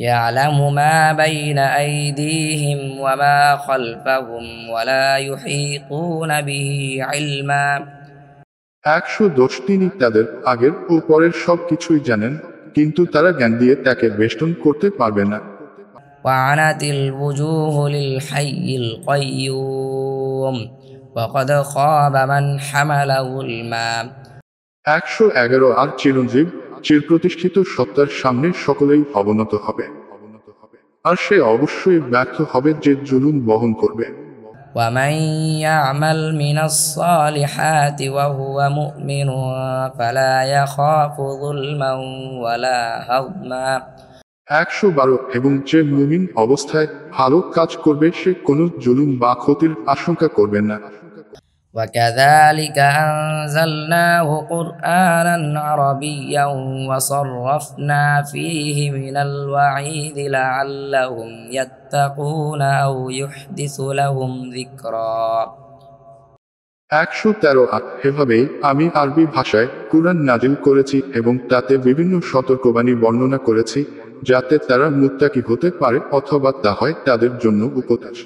يعلم ما بين أيديهم وما خلفهم ولا يحيطون به علما 110 তিনি তাদের আগের ও পরের সব কিছুই জানেন, কিন্তু তারা জ্ঞান দিয়ে তাকে বেষ্টন করতে পারবে না। وعنت الوجوه للحي القيوم وقد خاب من حمل ظلما 111 আর চিরঞ্জীব চিরপ্রতিষ্ঠিত সত্তার সামনে সকলেই অবনত হবে, আর সে অবশ্যই ব্যর্থ হবে যে জুলুম বহন করবে। ومن يعمل من الصالحات وهو مؤمن فلا يخاف ظلما ولا هضما 112 এবং যে মুমিন অবস্থায় ভালো কাজ করবে সে কোনো জুলুম বা ক্ষতির আশঙ্কা করবে না। وكذلك أنزلناه قرآنا عربيا وصرفنا فيه من الوعيد لعلهم يتقون أو يحدث لهم ذكرا 113 এভাবেই আমি আরবি ভাষায় কুরআন নাজিল করেছি এবং তাতে বিভিন্ন সতর্কবাণী বর্ণনা করেছি, যাতে তারা মুত্তাকি হতে পারে অথবা তা হয় তাদের জন্য উপদেশ।